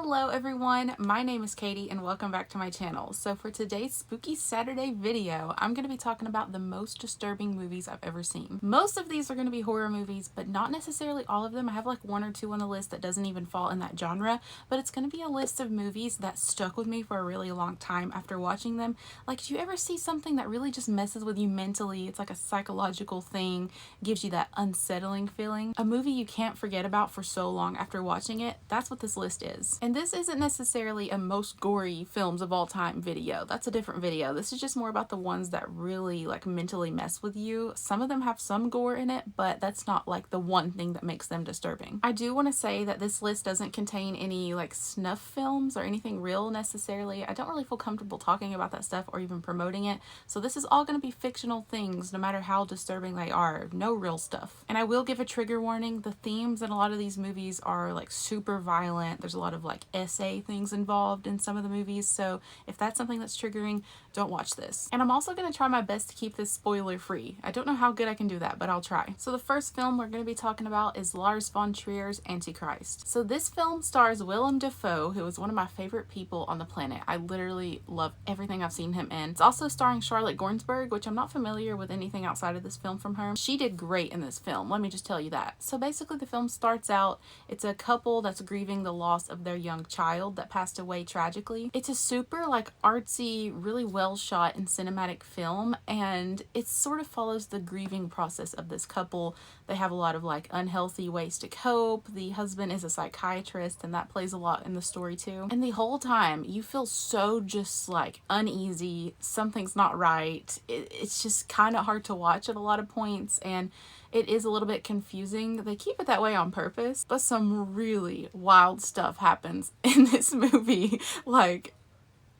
Hello everyone, my name is Katie and welcome back to my channel. So for today's Spooky Saturday video, I'm going to be talking about the most disturbing movies I've ever seen. Most of these are going to be horror movies, but not necessarily all of them. I have like one or two on the list that doesn't even fall in that genre, but it's going to be a list of movies that stuck with me for a really long time after watching them. Like, do you ever see something that really just messes with you mentally? It's like a psychological thing, gives you that unsettling feeling. A movie you can't forget about for so long after watching it. That's what this list is. And this isn't necessarily a most gory films of all time video. That's a different video. This is just more about the ones that really like mentally mess with you. Some of them have some gore in it, but that's not like the one thing that makes them disturbing. I do want to say that this list doesn't contain any like snuff films or anything real necessarily. I don't really feel comfortable talking about that stuff or even promoting it. So this is all going to be fictional things, no matter how disturbing they are. No real stuff. And I will give a trigger warning. The themes in a lot of these movies are like super violent. There's a lot of like essay things involved in some of the movies, so if that's something that's triggering, don't watch this. And I'm also going to try my best to keep this spoiler free. I don't know how good I can do that, but I'll try. So the first film we're going to be talking about is Lars von Trier's Antichrist. So this film stars Willem Dafoe, who is one of my favorite people on the planet. I literally love everything I've seen him in. It's also starring Charlotte Gainsbourg, which I'm not familiar with anything outside of this film from her. She did great in this film, let me just tell you that. So basically the film starts out, it's a couple that's grieving the loss of their young child that passed away tragically. It's a super like artsy, really well shot and cinematic film, and it sort of follows the grieving process of this couple. They have a lot of like unhealthy ways to cope. The husband is a psychiatrist, and that plays a lot in the story too. And the whole time you feel so just like uneasy, something's not right. It's just kind of hard to watch at a lot of points, and it is a little bit confusing. They keep it that way on purpose, but some really wild stuff happens in this movie. Like,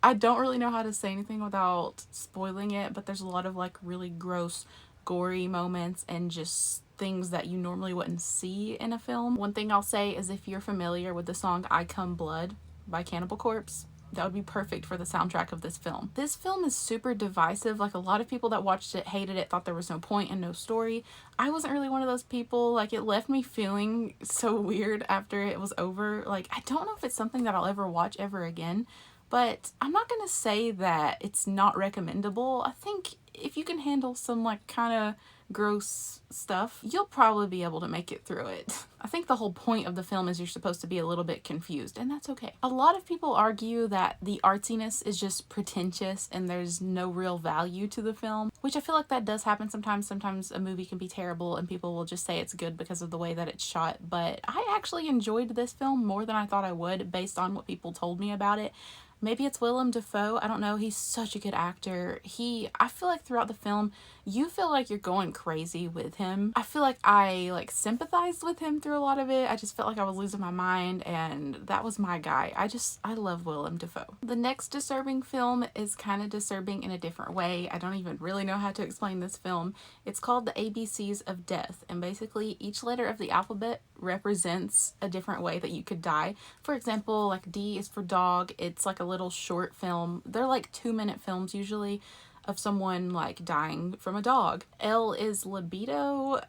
I don't really know how to say anything without spoiling it, but there's a lot of like really gross, gory moments and just things that you normally wouldn't see in a film. One thing I'll say is if you're familiar with the song I Come Blood by Cannibal Corpse, that would be perfect for the soundtrack of this film. This film is super divisive. Like, a lot of people that watched it hated it, thought there was no point and no story. I wasn't really one of those people. Like, it left me feeling so weird after it was over. Like, I don't know if it's something that I'll ever watch ever again, but I'm not gonna say that it's not recommendable. I think if you can handle some like kind of gross stuff, you'll probably be able to make it through it. I think the whole point of the film is you're supposed to be a little bit confused, and that's okay. A lot of people argue that the artsiness is just pretentious and there's no real value to the film, which I feel like that does happen sometimes. Sometimes a movie can be terrible and people will just say it's good because of the way that it's shot, but I actually enjoyed this film more than I thought I would based on what people told me about it. Maybe it's Willem Dafoe, I don't know, he's such a good actor. I feel like throughout the film, you feel like you're going crazy with him. I feel like I like sympathized with him through a lot of it. I just felt like I was losing my mind, and that was my guy. I love Willem Dafoe. The next disturbing film is kind of disturbing in a different way. I don't even really know how to explain this film. It's called The ABCs of Death, and basically each letter of the alphabet represents a different way that you could die. For example, like D is for dog. It's like a little short film. They're like 2-minute films usually of someone like dying from a dog. L is libido.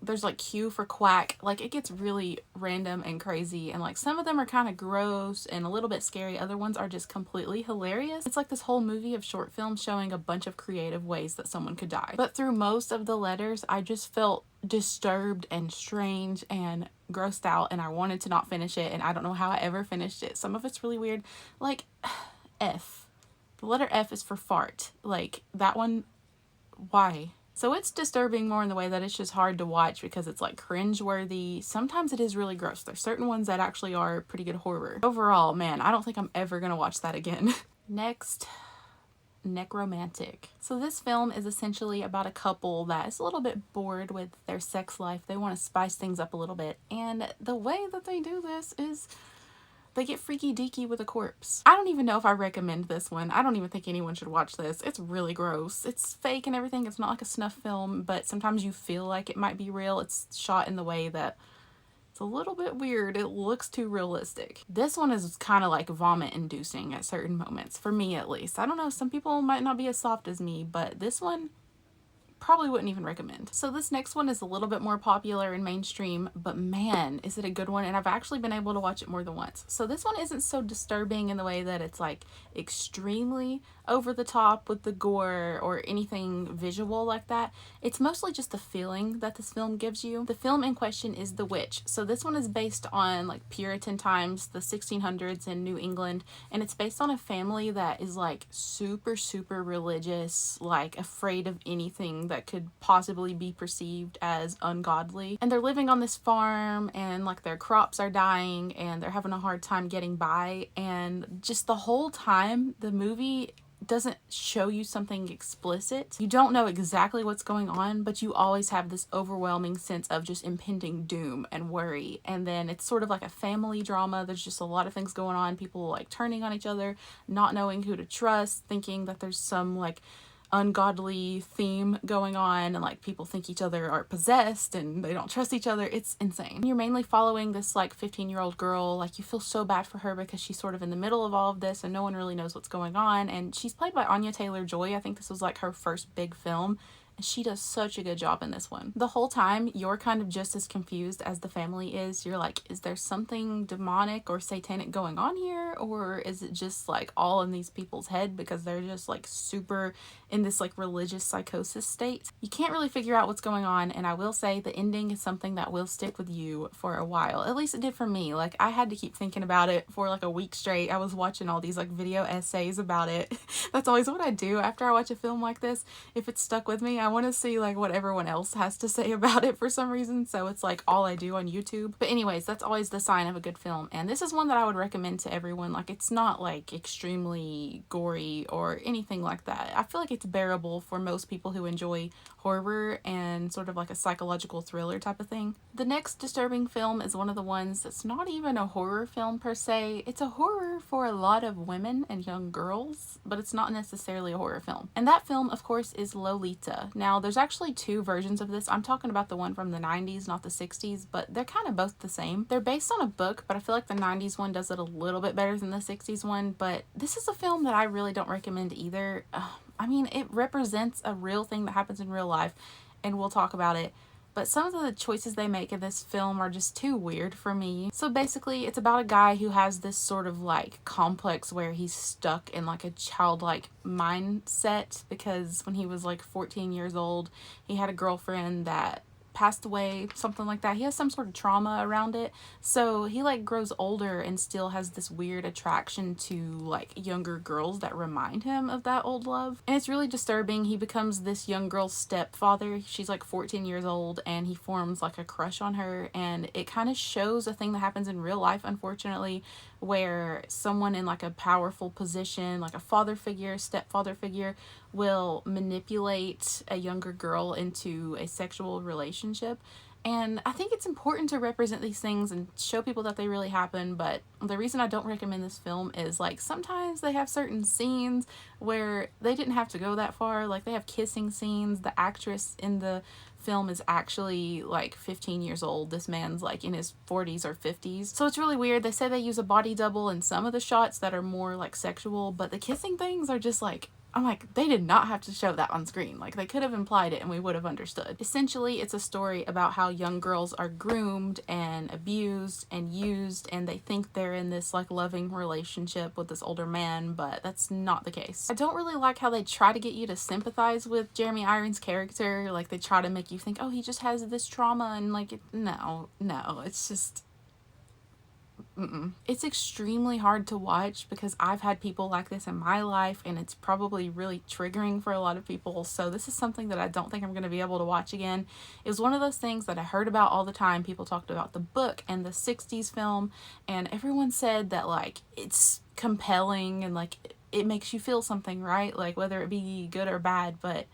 There's like Q for quack. Like, it gets really random and crazy, and like some of them are kind of gross and a little bit scary. Other ones are just completely hilarious. It's like this whole movie of short films showing a bunch of creative ways that someone could die. But through most of the letters, I just felt disturbed and strange and grossed out, and I wanted to not finish it, and I don't know how I ever finished it. Some of it's really weird. Like F. The letter F is for fart. Like, that one, why? So it's disturbing more in the way that it's just hard to watch because it's like cringe-worthy. Sometimes it is really gross. There's certain ones that actually are pretty good horror. Overall, man, I don't think I'm ever gonna watch that again. Next, NEC Romantic. So this film is essentially about a couple that is a little bit bored with their sex life. They want to spice things up a little bit, and the way that they do this is they get freaky deaky with a corpse. I don't even know if I recommend this one. I don't even think anyone should watch this. It's really gross. It's fake and everything. It's not like a snuff film, but sometimes you feel like it might be real. It's shot in the way that it's a little bit weird. It looks too realistic. This one is kind of like vomit inducing at certain moments, for me at least. I don't know, some people might not be as soft as me, but this one, probably wouldn't even recommend. So this next one is a little bit more popular and mainstream, but man, is it a good one, and I've actually been able to watch it more than once. So this one isn't so disturbing in the way that it's like extremely over the top with the gore or anything visual like that. It's mostly just the feeling that this film gives you. The film in question is The Witch. So this one is based on like Puritan times, the 1600s in New England, and it's based on a family that is like super religious, like afraid of anything that could possibly be perceived as ungodly. And they're living on this farm, and like their crops are dying and they're having a hard time getting by, and just the whole time the movie doesn't show you something explicit. You don't know exactly what's going on, but you always have this overwhelming sense of just impending doom and worry. And then it's sort of like a family drama. There's just a lot of things going on. People like turning on each other, not knowing who to trust, thinking that there's some like ungodly theme going on, and like people think each other are possessed and they don't trust each other. It's insane. You're mainly following this like 15-year-old girl. Like you feel so bad for her because she's sort of in the middle of all of this and no one really knows what's going on. And she's played by Anya Taylor-Joy. I think this was like her first big film, and she does such a good job in this one. The whole time you're kind of just as confused as the family is. You're like, is there something demonic or satanic going on here, or is it just like all in these people's head because they're just like super in this like religious psychosis state? You can't really figure out what's going on, and I will say the ending is something that will stick with you for a while. At least it did for me. Like I had to keep thinking about it for like a week straight. I was watching all these like video essays about it. That's always what I do after I watch a film like this. If it's stuck with me, I want to see like what everyone else has to say about it for some reason, so it's like all I do on YouTube. But anyways, that's always the sign of a good film, and this is one that I would recommend to everyone. Like it's not like extremely gory or anything like that. I feel like it's bearable for most people who enjoy horror and sort of like a psychological thriller type of thing. The next disturbing film is one of the ones that's not even a horror film per se. It's a horror for a lot of women and young girls, but it's not necessarily a horror film. And that film, of course, is Lolita. Now, there's actually two versions of this. I'm talking about the one from the 90s, not the 60s, but they're kind of both the same. They're based on a book, but I feel like the 90s one does it a little bit better than the 60s one, but this is a film that I really don't recommend either. I mean, it represents a real thing that happens in real life, and we'll talk about it. But some of the choices they make in this film are just too weird for me. So basically, it's about a guy who has this sort of like complex where he's stuck in like a childlike mindset because when he was like 14 years old, he had a girlfriend that passed away, something like that. He has some sort of trauma around it, so he like grows older and still has this weird attraction to like younger girls that remind him of that old love, and it's really disturbing. He becomes this young girl's stepfather. She's like 14 years old, and he forms like a crush on her, and it kind of shows a thing that happens in real life, unfortunately, where someone in like a powerful position, like a father figure, stepfather figure, will manipulate a younger girl into a sexual relationship. And I think it's important to represent these things and show people that they really happen, but the reason I don't recommend this film is like sometimes they have certain scenes where they didn't have to go that far. Like they have kissing scenes. The actress in the film is actually like 15 years old. This man's like in his 40s or 50s. So it's really weird. They say they use a body double in some of the shots that are more like sexual, but the kissing things are just like, I'm like, they did not have to show that on screen. Like, they could have implied it and we would have understood. Essentially, it's a story about how young girls are groomed and abused and used, and they think they're in this, like, loving relationship with this older man, but that's not the case. I don't really like how they try to get you to sympathize with Jeremy Irons' character. Like, they try to make you think, oh, he just has this trauma, and, like, no, it's just... It's extremely hard to watch because I've had people like this in my life, and it's probably really triggering for a lot of people. So this is something that I don't think I'm going to be able to watch again. It was one of those things that I heard about all the time. People talked about the book and the 60s film, and everyone said that like it's compelling and like it makes you feel something, right? Like whether it be good or bad, but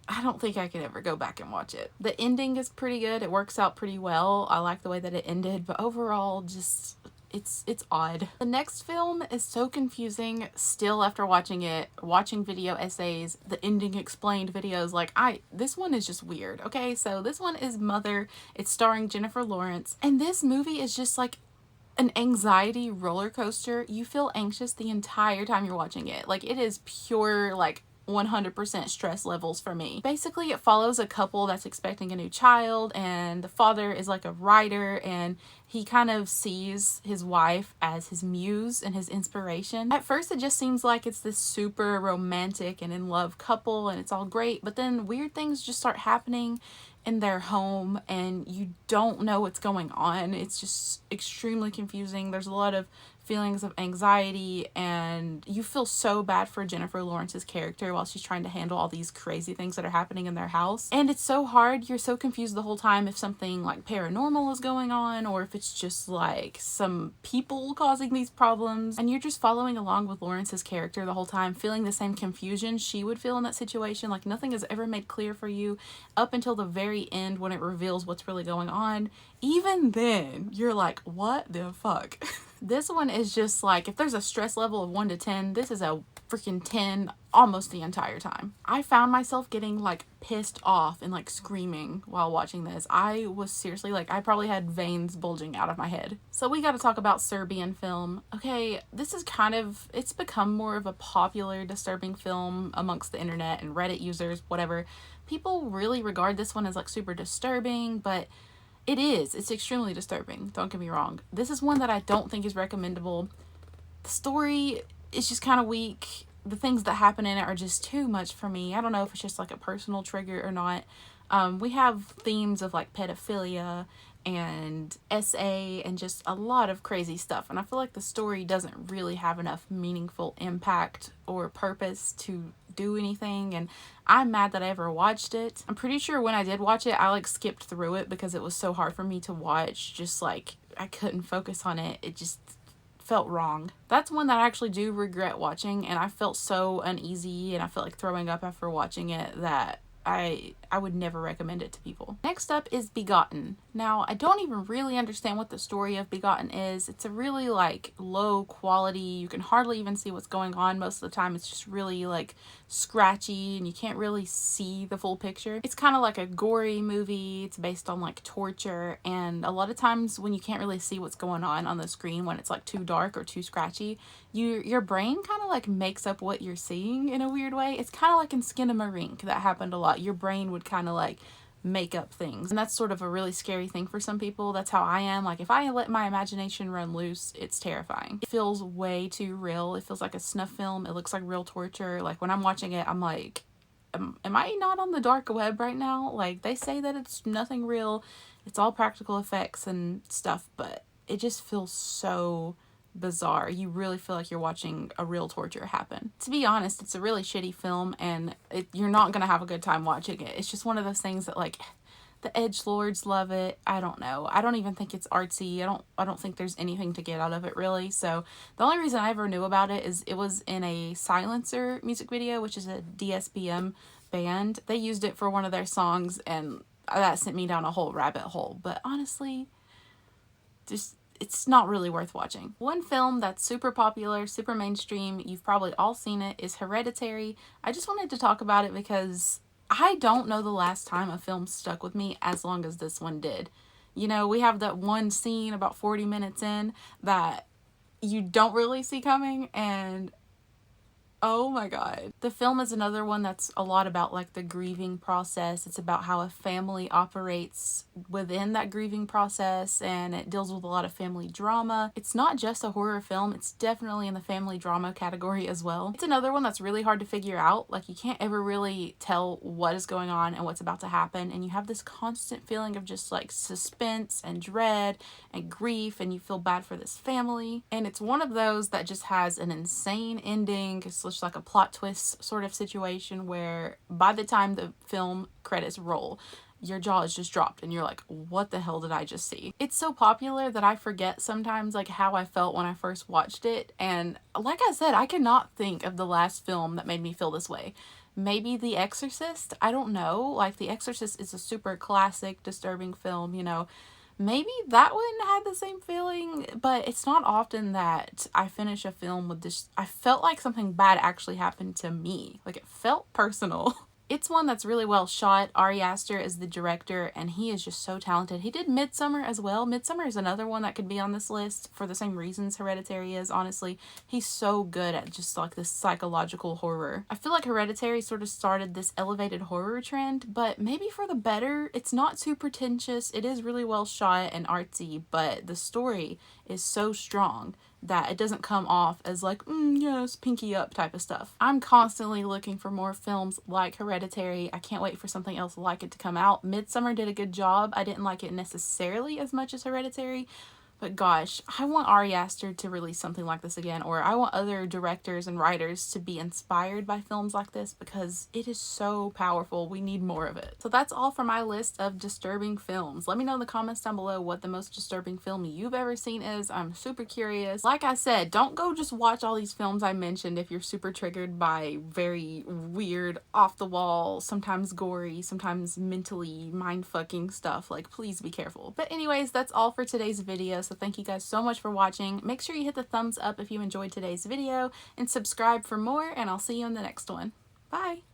I don't think I could ever go back and watch it. The ending is pretty good. It works out pretty well. I like the way that it ended, but overall, just, it's odd. The next film is so confusing still after watching it, watching video essays, the ending explained videos. Like, this one is just weird, okay? So this one is Mother. It's starring Jennifer Lawrence, and this movie is just like an anxiety roller coaster. You feel anxious the entire time you're watching it. Like, it is pure, like, 100% stress levels for me. Basically, it follows a couple that's expecting a new child, and the father is like a writer, and he kind of sees his wife as his muse and his inspiration. At first, it just seems like it's this super romantic and in love couple, and it's all great, but then weird things just start happening in their home, and you don't know what's going on. It's just extremely confusing. There's a lot of feelings of anxiety, and you feel so bad for Jennifer Lawrence's character while she's trying to handle all these crazy things that are happening in their house. And it's so hard. You're so confused the whole time if something like paranormal is going on, or if it's just like some people causing these problems. And you're just following along with Lawrence's character the whole time, feeling the same confusion she would feel in that situation. Like nothing is ever made clear for you up until the very end when it reveals what's really going on. Even then, you're like, what the fuck? This one is just like, if there's a stress level of 1 to 10, this is a freaking 10 almost the entire time. I found myself getting like pissed off and like screaming while watching this. I was seriously like, I probably had veins bulging out of my head. So we got to talk about Serbian Film. Okay, this is kind of, it's become more of a popular disturbing film amongst the internet and Reddit users, whatever. People really regard this one as like super disturbing, but it is. It's extremely disturbing. Don't get me wrong. This is one that I don't think is recommendable. The story is just kind of weak. The things that happen in it are just too much for me. I don't know if it's just like a personal trigger or not. We have themes of like pedophilia and SA and just a lot of crazy stuff. And I feel like the story doesn't really have enough meaningful impact or purpose to do anything, and I'm mad that I ever watched it. I'm pretty sure when I did watch it, I like skipped through it because it was so hard for me to watch. Just like I couldn't focus on it. It just felt wrong. That's one that I actually do regret watching, and I felt so uneasy and I felt like throwing up after watching it that I would never recommend it to people. Next up is Begotten. Now, I don't even really understand what the story of Begotten is. It's a really like low quality. You can hardly even see what's going on most of the time. It's just really like scratchy and you can't really see the full picture. It's kind of like a gory movie. It's based on like torture, and a lot of times when you can't really see what's going on the screen, when it's like too dark or too scratchy, your brain kind of like makes up what you're seeing in a weird way. It's kind of like in Skinamarink that happened a lot. Your brain would kind of like make up things, and that's sort of a really scary thing for some people. That's how I am. Like if I let my imagination run loose, it's terrifying. It feels way too real. It feels like a snuff film. It looks like real torture. Like when I'm watching it, I'm like, am I not on the dark web right now? Like they say that it's nothing real, it's all practical effects and stuff, but it just feels so bizarre. You really feel like you're watching a real torture happen. To be honest, it's a really shitty film, and you're not gonna have a good time watching it. It's just one of those things that like the edgelords love it. I don't know. I don't even think it's artsy. I don't think there's anything to get out of it really. So the only reason I ever knew about it is it was in a Silencer music video, which is a DSBM band. They used it for one of their songs, and that sent me down a whole rabbit hole. But honestly, just it's not really worth watching. One film that's super popular, super mainstream, you've probably all seen it, is Hereditary. I just wanted to talk about it because I don't know the last time a film stuck with me as long as this one did. You know, we have that one scene about 40 minutes in that you don't really see coming, and oh my god. The film is another one that's a lot about like the grieving process. It's about how a family operates within that grieving process, and it deals with a lot of family drama. It's not just a horror film, it's definitely in the family drama category as well. It's another one that's really hard to figure out. Like you can't ever really tell what is going on and what's about to happen, and you have this constant feeling of just like suspense and dread and grief, and you feel bad for this family. And it's one of those that just has an insane ending. It's just like a plot twist sort of situation where by the time the film credits roll, your jaw is just dropped and you're like, what the hell did I just see? It's so popular that I forget sometimes like how I felt when I first watched it. And like I said, I cannot think of the last film that made me feel this way. Maybe The Exorcist? I don't know. Like The Exorcist is a super classic, disturbing film, you know. Maybe that one had the same feeling, but it's not often that I finish a film with this. I felt like something bad actually happened to me. Like it felt personal. It's one that's really well shot. Ari Aster is the director, and he is just so talented. He did Midsummer as well. Midsummer is another one that could be on this list for the same reasons Hereditary is, honestly. He's so good at just like this psychological horror. I feel like Hereditary sort of started this elevated horror trend, but maybe for the better. It's not too pretentious. It is really well shot and artsy, but the story is so strong that it doesn't come off as like, yes, pinky up type of stuff. I'm constantly looking for more films like Hereditary. I can't wait for something else like it to come out. Midsummer did a good job. I didn't like it necessarily as much as Hereditary, but gosh, I want Ari Aster to release something like this again, or I want other directors and writers to be inspired by films like this because it is so powerful. We need more of it. So that's all for my list of disturbing films. Let me know in the comments down below what the most disturbing film you've ever seen is. I'm super curious. Like I said, don't go just watch all these films I mentioned if you're super triggered by very weird, off the wall, sometimes gory, sometimes mentally mind-fucking stuff. Like, please be careful. But anyways, that's all for today's video. So thank you guys so much for watching. Make sure you hit the thumbs up if you enjoyed today's video and subscribe for more, and I'll see you in the next one. Bye!